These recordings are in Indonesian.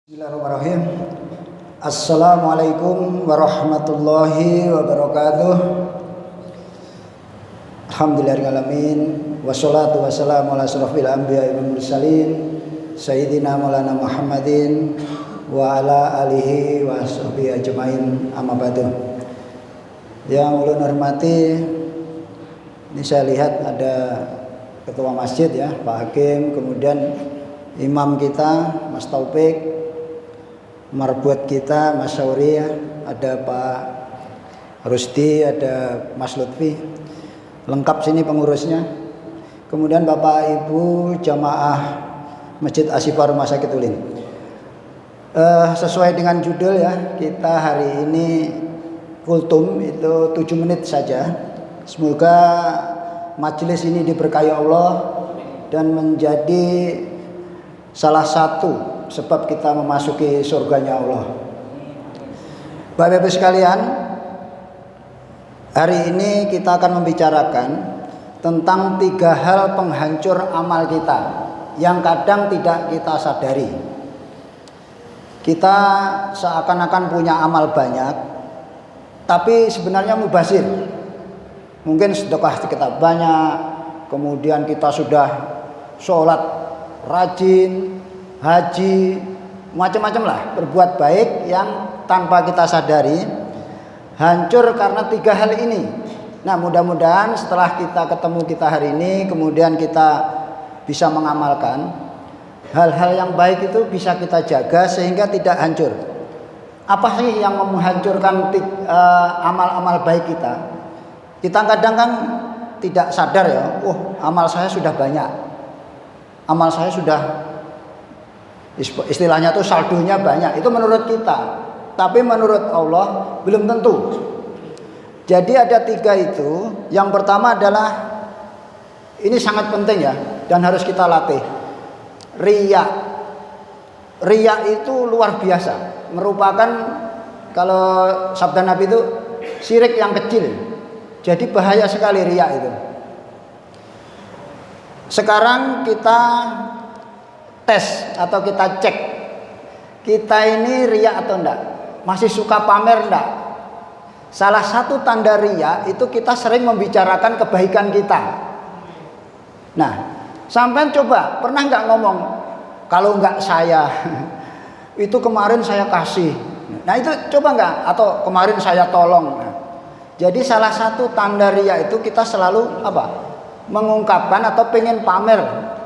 Bismillahirrahmanirrahim. Assalamualaikum warahmatullahi wabarakatuh. Alhamdulillahirrahmanirrahim. Wassalatu wassalamu ala asrofil anbiya'i wal mursalin Sayyidina Maulana Muhammadin wa ala alihi wa sahbihi ajmain, amma ba'du. Yang ulun hormati, ini saya lihat ada ketua masjid ya, Pak Hakim, kemudian imam kita Mas Taufik, marbot kita Mas Sauri, ada Pak Rusdi, ada Mas Lutfi, lengkap sini pengurusnya. Kemudian Bapak Ibu jamaah Masjid Asyifa Rumah Sakit Ulin. Sesuai dengan judul ya, kita hari ini kultum itu 7 menit saja. Semoga majelis ini diberkahi Allah dan menjadi salah satu sebab kita memasuki surganya Allah. Bapak Ibu sekalian, hari ini kita akan membicarakan tentang 3 hal penghancur amal kita yang kadang tidak kita sadari. Kita seakan-akan punya amal banyak, tapi sebenarnya mubazir. Mungkin sedekah kita banyak, kemudian kita sudah sholat rajin, haji, macam-macam lah, berbuat baik yang tanpa kita sadari hancur karena 3 hal ini. Nah, mudah-mudahan setelah kita ketemu kita hari ini, kemudian kita bisa mengamalkan hal-hal yang baik itu, bisa kita jaga sehingga tidak hancur. Apa sih yang menghancurkan amal-amal baik kita? Kita kadang kan tidak sadar ya, amal saya sudah banyak, amal saya sudah, istilahnya tuh saldonya banyak, itu menurut kita, tapi menurut Allah belum tentu. Jadi ada 3 itu. Yang pertama adalah, ini sangat penting ya, dan harus kita latih, riya. Riya itu luar biasa, merupakan, kalau sabda Nabi itu syirik yang kecil. Jadi bahaya sekali riya itu. Sekarang kita tes atau kita cek, kita ini riya atau enggak, masih suka pamer enggak. Salah satu tanda riya itu kita sering membicarakan kebaikan kita. Nah, sampean coba pernah enggak ngomong, kalau enggak saya itu kemarin saya kasih. Nah, itu coba enggak, atau kemarin saya tolong. Nah, jadi salah satu tanda riya itu kita selalu mengungkapkan atau pengen pamer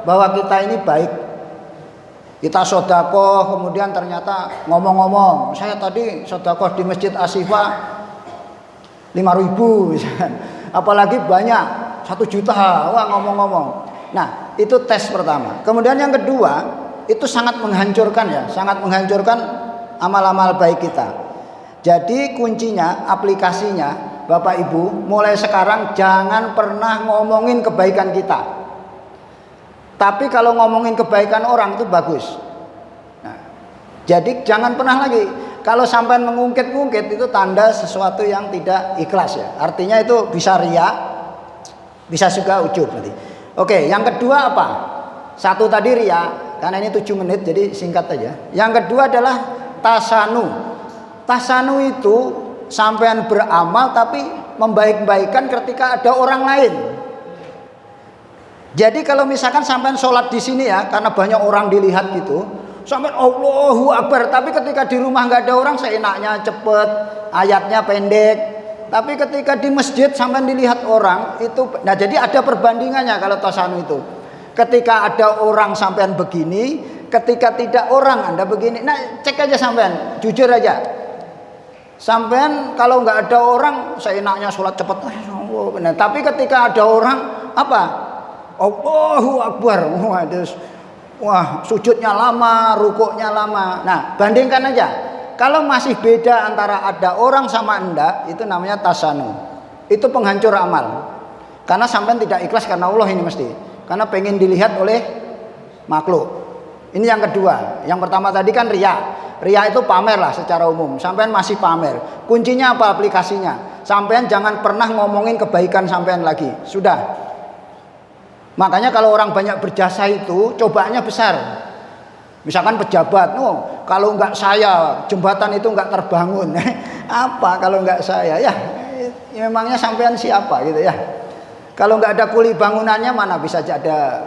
bahwa kita ini baik. Kita sedekah, kemudian ternyata ngomong-ngomong, saya tadi sedekah di Masjid Asyifa 5.000 misalkan. Apalagi banyak 1 juta, ngomong-ngomong. Nah, itu tes pertama. Kemudian yang kedua, itu sangat menghancurkan ya, sangat menghancurkan amal-amal baik kita. Jadi kuncinya, aplikasinya, Bapak Ibu, mulai sekarang jangan pernah ngomongin kebaikan kita. Tapi kalau ngomongin kebaikan orang itu bagus. Nah, jadi jangan pernah lagi. Kalau sampai mengungkit-ungkit, itu tanda sesuatu yang tidak ikhlas ya. Artinya itu bisa riya, bisa juga ujub nanti. Oke, yang kedua apa? 1 tadi riya, karena ini 7 menit jadi singkat aja. Yang kedua adalah tasanu. Tasanu itu sampean beramal tapi membaik-baikan ketika ada orang lain. Jadi kalau misalkan sampean sholat di sini ya, karena banyak orang dilihat gitu, sampean Allahu Akbar, tapi ketika di rumah nggak ada orang, seenaknya cepet, ayatnya pendek. Tapi ketika di masjid sampean dilihat orang itu, nah jadi ada perbandingannya kalau tasanu itu. Ketika ada orang sampean begini, ketika tidak orang Anda begini. Nah, cek aja sampean, jujur aja. Sampean kalau nggak ada orang, seenaknya sholat cepet. Nah, tapi ketika ada orang, Allahu Akbar. Wah, sujudnya lama, rukuknya lama. Nah, bandingkan aja. Kalau masih beda antara ada orang sama enggak, itu namanya tasanu. Itu penghancur amal. Karena sampean tidak ikhlas karena Allah ini mesti. Karena pengen dilihat oleh makhluk. Ini yang kedua. Yang pertama tadi kan riya. Riya itu pamer lah secara umum. Sampean masih pamer. Kuncinya apa aplikasinya? Sampean jangan pernah ngomongin kebaikan sampean lagi. Sudah. Makanya kalau orang banyak berjasa itu cobaannya besar. Misalkan pejabat, oh, kalau nggak saya jembatan itu nggak terbangun. Apa kalau nggak saya? Ya, memangnya sampean siapa gitu ya. Kalau nggak ada kuli bangunannya mana bisa ada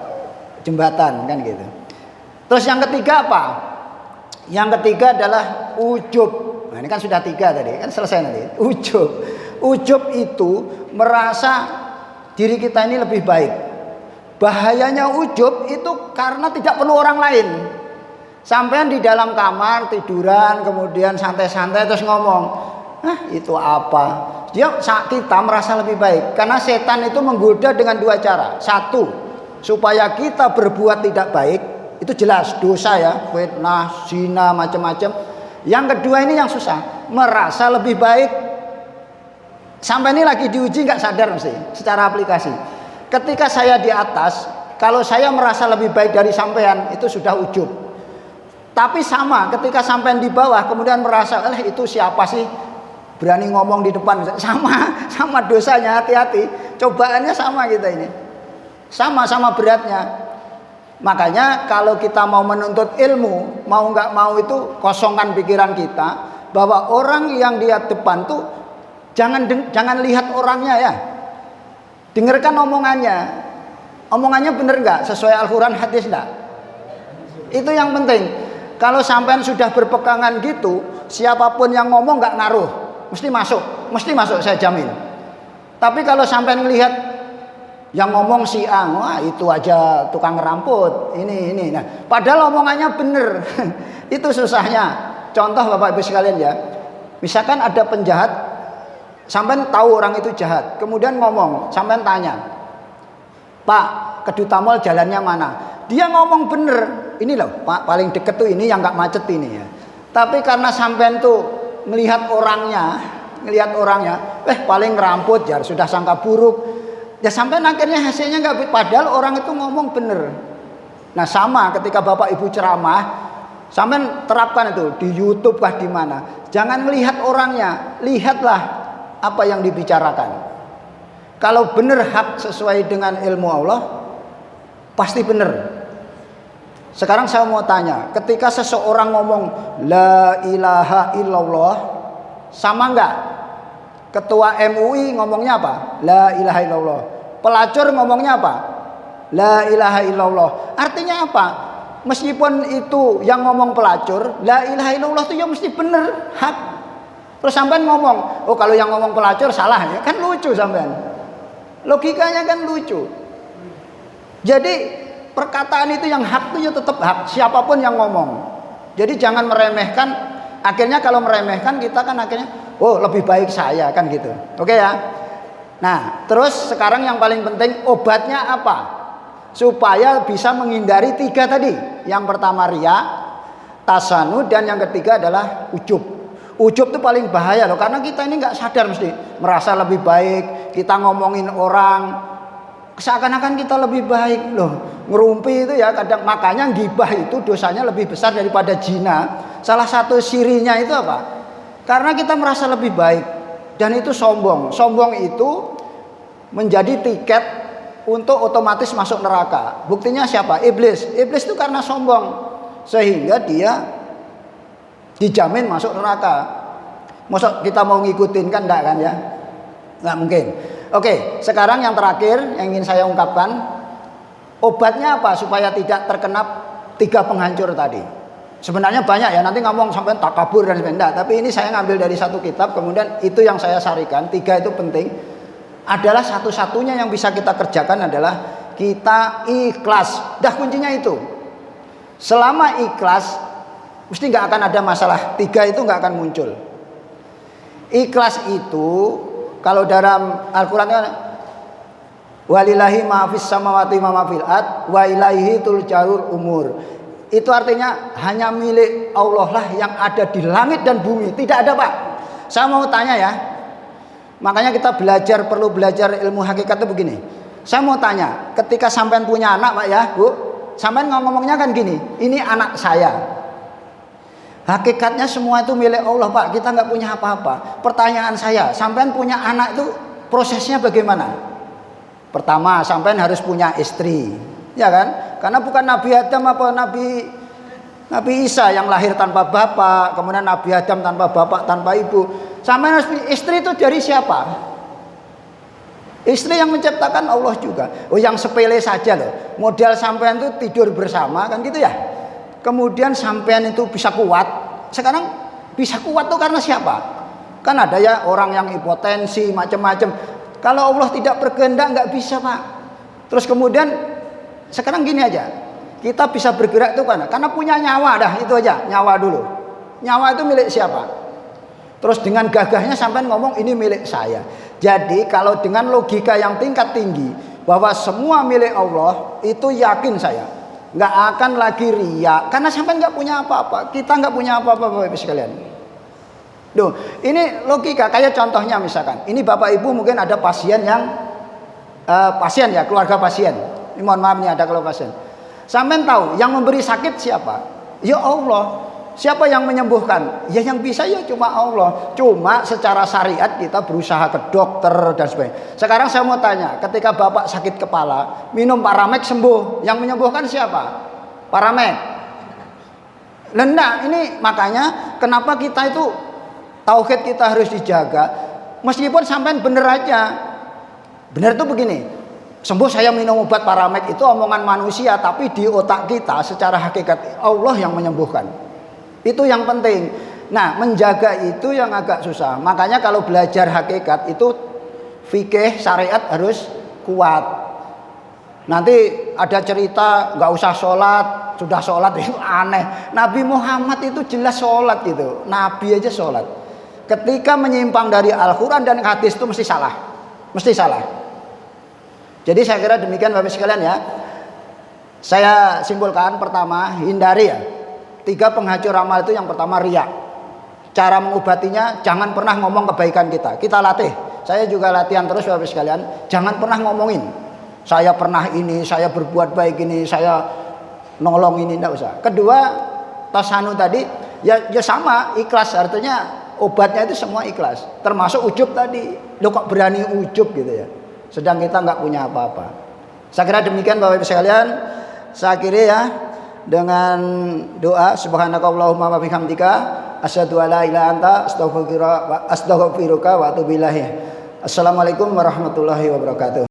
jembatan kan gitu. Terus yang ketiga apa? Yang ketiga adalah ujub. Nah, ini kan sudah 3 tadi, kan selesai nanti. Ujub. Ujub itu merasa diri kita ini lebih baik. Bahayanya ujub itu karena tidak perlu orang lain. Sampean di dalam kamar tiduran, kemudian santai-santai terus ngomong, itu apa? Kita merasa lebih baik. Karena setan itu menggoda dengan 2 cara. 1, supaya kita berbuat tidak baik. Itu jelas dosa ya, fitnah, zina, macam-macam. Yang kedua ini yang susah, merasa lebih baik. Sampai ini lagi diuji nggak sadar mesti secara aplikasi. Ketika saya di atas, kalau saya merasa lebih baik dari sampean, itu sudah ujub. Tapi sama ketika sampean di bawah kemudian merasa, itu siapa sih berani ngomong di depan, sama dosanya, hati-hati. Cobaannya sama kita ini, sama beratnya. Makanya kalau kita mau menuntut ilmu, mau nggak mau itu kosongkan pikiran kita bahwa orang yang di depan tuh jangan lihat orangnya ya, dengarkan omongannya bener nggak, sesuai Al-Quran hadis nggak, itu yang penting. Kalau sampean sudah berpegangan gitu, siapapun yang ngomong nggak ngaruh, mesti masuk saya jamin. Tapi kalau sampean melihat yang ngomong si A, wah itu aja tukang ngeramput, ini. Nah, padahal omongannya bener. Itu susahnya. Contoh Bapak Ibu sekalian ya. Misalkan ada penjahat, sampean tahu orang itu jahat, kemudian ngomong, sampean tanya, Pak, Keduta Mall jalannya mana? Dia ngomong bener, ini loh Pak, paling deket tuh ini yang nggak macet ini ya. Tapi karena sampean tuh melihat orangnya, paling ngeramput ya sudah sangka buruk. Ya sampai akhirnya hasilnya nggak, padahal orang itu ngomong bener. Nah sama ketika Bapak Ibu ceramah, sampai terapkan itu di YouTube kah di mana. Jangan melihat orangnya, lihatlah apa yang dibicarakan. Kalau bener hak sesuai dengan ilmu Allah, pasti bener. Sekarang saya mau tanya, ketika seseorang ngomong La ilaha illallah, sama nggak? Ketua MUI ngomongnya apa? La ilaha illallah. Pelacur ngomongnya apa? La ilaha illallah. Artinya apa? Meskipun itu yang ngomong pelacur, la ilaha illallah itu ya mesti bener, hak. Terus sampean ngomong, oh kalau yang ngomong pelacur salah ya, kan lucu sampean. Logikanya kan lucu. Jadi perkataan itu yang hak itu ya tetap hak, siapapun yang ngomong. Jadi jangan meremehkan. Akhirnya kalau meremehkan kita kan akhirnya, oh lebih baik saya kan gitu. Oke ya. Nah terus sekarang yang paling penting obatnya apa? Supaya bisa menghindari 3 tadi. Yang pertama riya, tasanud, dan yang ketiga adalah ujub. Ujub itu paling bahaya loh, karena kita ini nggak sadar mesti merasa lebih baik. Kita ngomongin orang seakan-akan kita lebih baik loh. Ngerumpi itu ya kadang, makanya gibah itu dosanya lebih besar daripada zina. Salah satu sirinya itu apa? Karena kita merasa lebih baik, dan itu sombong. Sombong itu menjadi tiket untuk otomatis masuk neraka. Buktinya siapa? Iblis. Iblis itu karena sombong sehingga dia dijamin masuk neraka. Masa kita mau ngikutin kan enggak kan ya? Enggak mungkin. Oke, sekarang yang terakhir yang ingin saya ungkapkan, obatnya apa supaya tidak terkena 3 penghancur tadi? Sebenarnya banyak ya, nanti ngomong sampai takabur dan sebagainya. Tapi ini saya ngambil dari satu kitab, kemudian itu yang saya sarikan. 3 itu penting. Adalah satu-satunya yang bisa kita kerjakan adalah kita ikhlas. Dah kuncinya itu. Selama ikhlas, mesti nggak akan ada masalah. 3 itu nggak akan muncul. Ikhlas itu kalau dalam Al-Quran kan, walillahi ma fis samawati ma fil ard wa ilaihi turja'ul umur. Itu artinya hanya milik Allah lah yang ada di langit dan bumi. Tidak ada Pak. Saya mau tanya ya. Makanya kita perlu belajar ilmu hakikat itu begini. Saya mau tanya, ketika sampean punya anak Pak ya Bu, sampean ngomongnya kan gini, ini anak saya. Hakikatnya semua itu milik Allah Pak, kita nggak punya apa-apa. Pertanyaan saya, sampean punya anak itu prosesnya bagaimana? Pertama, sampean harus punya istri, ya kan? Karena bukan Nabi Adam apa Nabi Nabi Isa yang lahir tanpa bapak, kemudian Nabi Adam tanpa bapak, tanpa ibu. Sampai istri itu dari siapa? Istri yang menciptakan Allah juga. Oh, yang sepele saja loh. Modal sampean itu tidur bersama kan gitu ya. Kemudian sampean itu bisa kuat. Sekarang bisa kuat tuh karena siapa? Kan ada ya orang yang hipotensi macam-macam. Kalau Allah tidak berkehendak nggak bisa, Pak. Terus kemudian sekarang gini aja. Kita bisa bergerak itu karena punya nyawa dah, itu aja, nyawa dulu. Nyawa itu milik siapa? Terus dengan gagahnya sampai ngomong ini milik saya. Jadi kalau dengan logika yang tingkat tinggi bahwa semua milik Allah, itu yakin saya nggak akan lagi riya karena sampai nggak punya apa-apa. Kita nggak punya apa-apa, Bapak sekalian. Duh, ini logika. Kayak contohnya misalkan, ini Bapak Ibu mungkin ada pasien yang pasien ya, keluarga pasien. Ini mohon maaf nih ada keluarga pasien. Sampai tahu yang memberi sakit siapa? Ya Allah. Siapa yang menyembuhkan? Ya yang bisa ya cuma Allah. Cuma secara syariat kita berusaha ke dokter dan sebagainya. Sekarang saya mau tanya, ketika Bapak sakit kepala, minum Paramek sembuh. Yang menyembuhkan siapa? Paramek. Lendak ini makanya kenapa kita itu tauhid kita harus dijaga. Meskipun sampai bener aja. Bener itu begini. Sembuh saya minum obat Paramek itu omongan manusia, tapi di otak kita secara hakikat Allah yang menyembuhkan. Itu yang penting. Nah, menjaga itu yang agak susah. Makanya kalau belajar hakikat itu fikih syariat harus kuat. Nanti ada cerita nggak usah sholat, sudah sholat itu aneh. Nabi Muhammad itu jelas sholat gitu. Nabi aja sholat. Ketika menyimpang dari Al-Quran dan hadis itu mesti salah. Mesti salah. Jadi saya kira demikian Bapak sekalian ya. Saya simpulkan pertama, hindari ya. 3 penghancur amal itu yang pertama riya. Cara mengobatinya jangan pernah ngomong kebaikan kita. Kita latih. Saya juga latihan terus Bapak sekalian. Jangan pernah ngomongin. Saya pernah ini, saya berbuat baik ini, saya nolong ini, enggak usah. Kedua, tasanu tadi ya sama, ikhlas artinya obatnya itu semua ikhlas. Termasuk ujub tadi. Loh kok berani ujub gitu ya. Sedang kita nggak punya apa-apa. Saya kira demikian Bapak Ibu sekalian. Saya kira ya dengan doa subhanakallahumma wa bihamdika asyhadu an la ilaha anta astaghfiruka wa atubu ilaik. Assalamualaikum warahmatullahi wabarakatuh.